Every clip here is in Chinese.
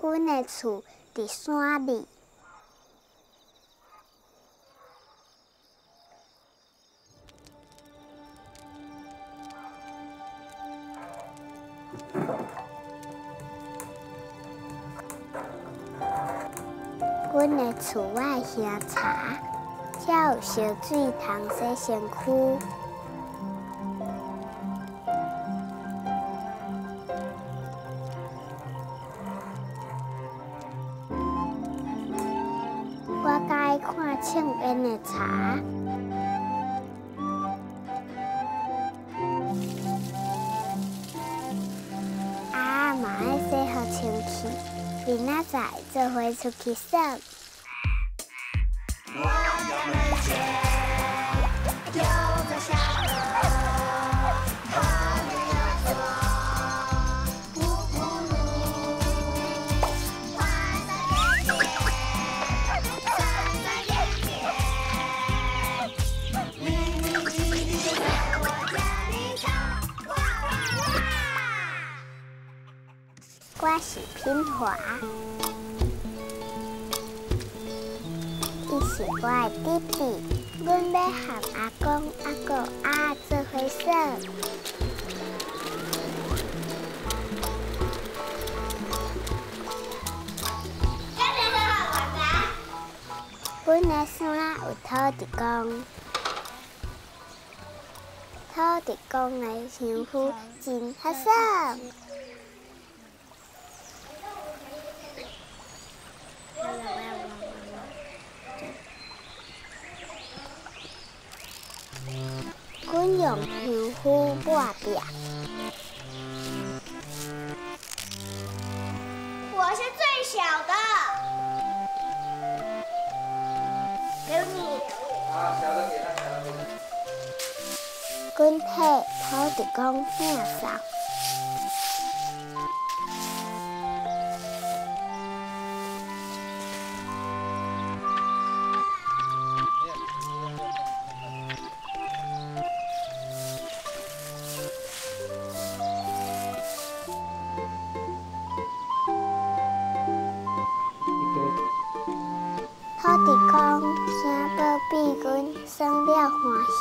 阮的厝伫山里。阮的厝仔乡茶，遮有烧水通洗身躯。我介意看庆烟的茶。啊，嘛爱洗好清气，明仔载做伙出去耍。我是品华，伊是我的弟弟，阮要和阿公、阿姑、阿做伙耍。阮的山有土地公，土地公的香菇真好耍。阮用香菇抹壁。我是最小的，给你。啊，小的给他，小的给他。阮替土地公领扫。土地公请保庇阮生了欢喜。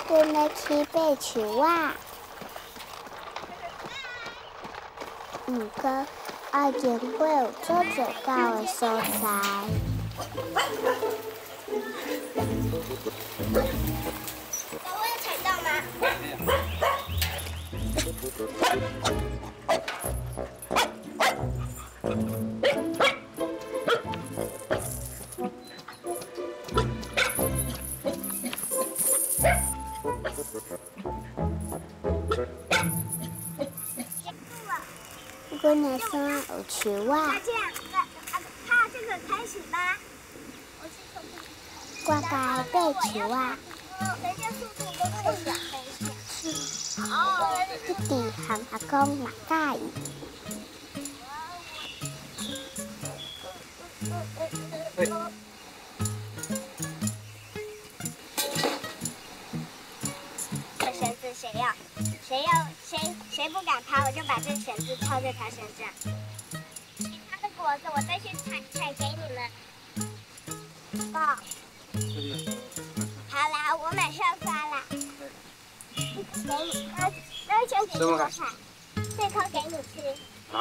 阮要去爬树仔，毋过爱经过有足侪狗的所在。我有踩到吗？阮的山有树仔，怕这个开始吧。我家爬树仔。谁家速度都太小，弟弟和阿公嘛介意。这绳子谁不敢爬，我就把这绳子套在他身上。其他的果子我再去采给你们。爸。好啦，我马上发啦。给你，那先给我采，这颗给你吃。好。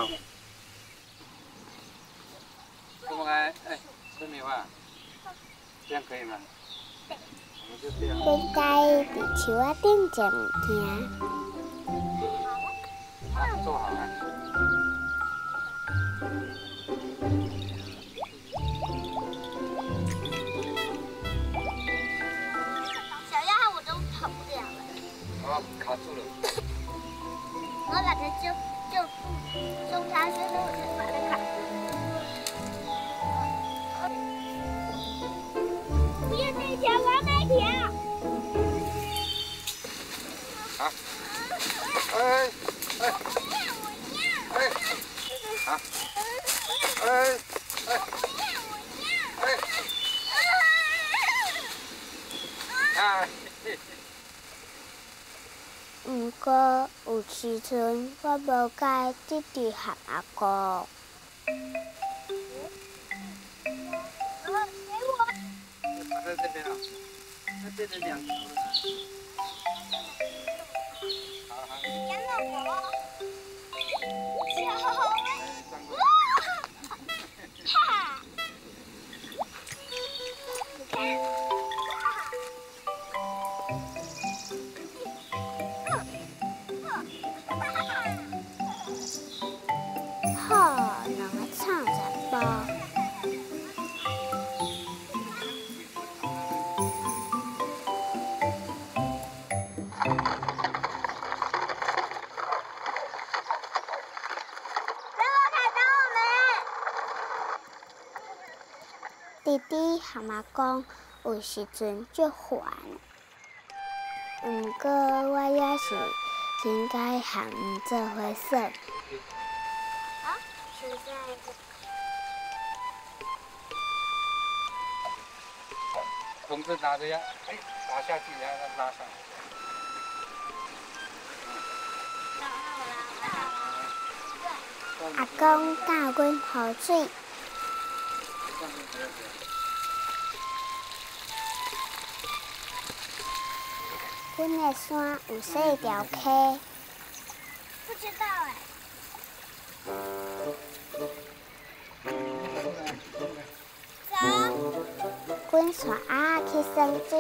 这么开，哎，吃米饭，这样可以吗？对。我们就这样。阮家伫树仔顶食物件。好，做好了。小鸭我都跑不了了。哦，卡住了。我把它就松它身上，我就把它卡住。不要那条，我要那条。好。哎。哎，哎，好，哎，哎，哎，哎，毋过有时阵我无甲弟弟和阿哥。它在这边啊，那这边2条了。好好。捡到我了，小妹。哈！你看。好，让我唱着吧。弟弟和我讲，有时阵足烦，毋过我也是应该和伊做伙耍。啊，现在。筒子拿着呀，哎，打下去，然后拉上来。阿公教阮喝水。阮的山有4条溪。不知道哎。走。阮带阿去耍水。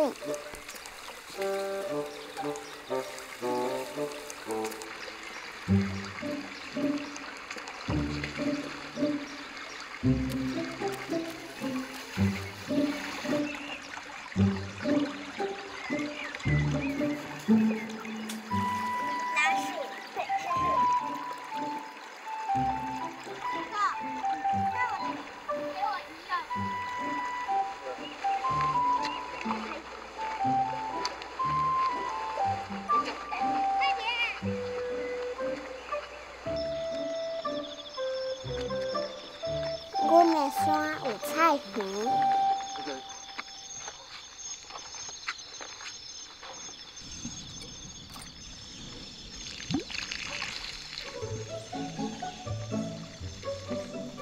阮的山有菜园。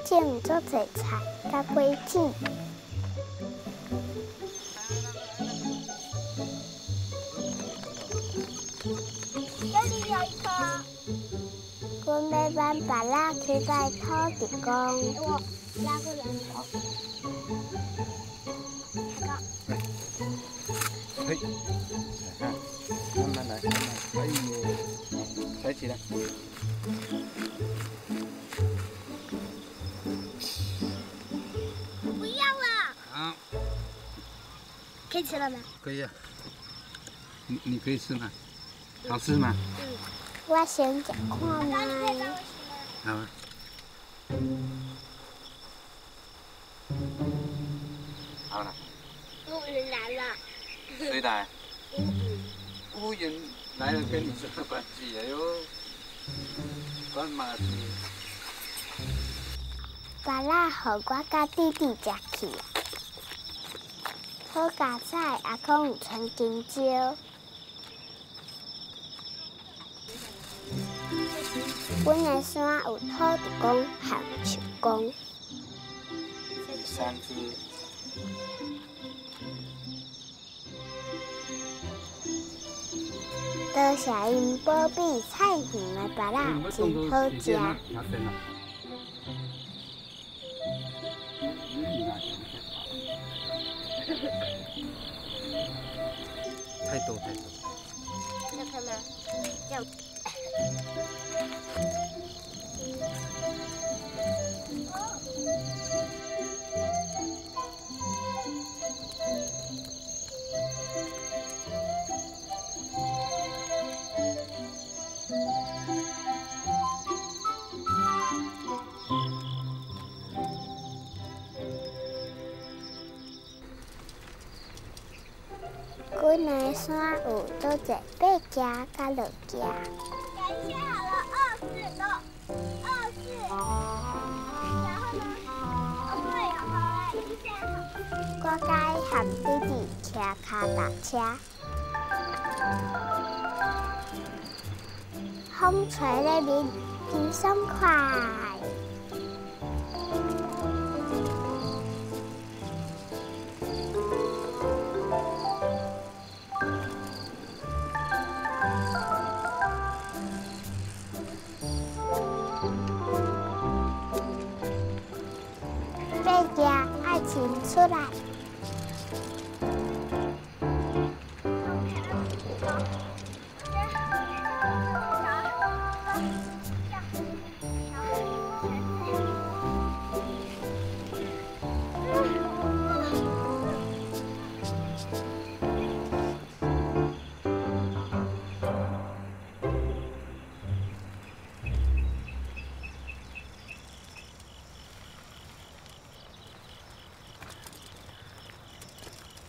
种足侪菜，甲花子。这里有一颗。阮要挽芭乐去拜土地公。我拉过来。嘿，看，慢慢来，慢慢。哎呦，抬起来。不要了。好。可以吃了吗？可以啊。你可以吃吗？好吃吗？我先食看卖。好啊。好了。乌云来了。谁来？乌云来了跟你什么关系呀？哟，关嘛事？芭乐互我甲弟弟食去。好佳哉，阿公有穿金蕉。阮的山有土地公和树公。3只。多谢因保庇菜园的芭乐真好食。太多。要看吗？要。阮的山有多侪爬架甲落架。感谢好了，24了，24。然后呢？哦对，好嘞，谢谢。我该和弟弟骑脚踏车。风吹在面，真爽快。别惊，爱情出来。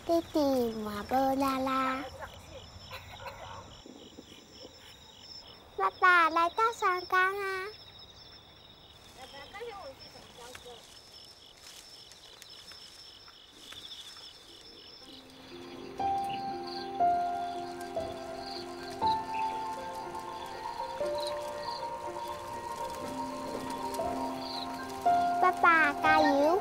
弟弟嘛无啦啦，爸爸来到上岗啊！爸爸，刚才我去什么教课？爸爸加油！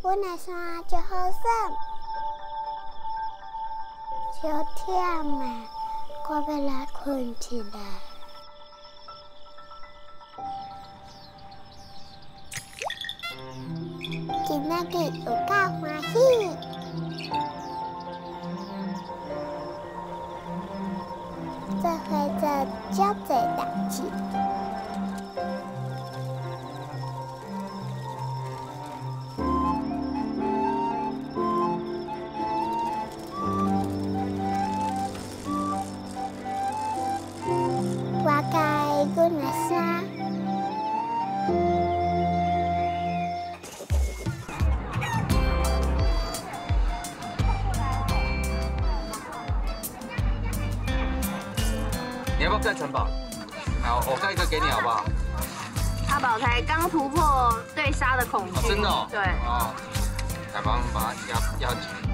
我那山就好耍，就忝嘛，我要来困起来。今仔日有够欢喜，这回做较济代志。我该阮阿啥？你要不要盖城堡？好，我盖一个给你好不好？阿宝才刚突破对沙的恐惧，真的哦。对。哦，来帮把它压紧。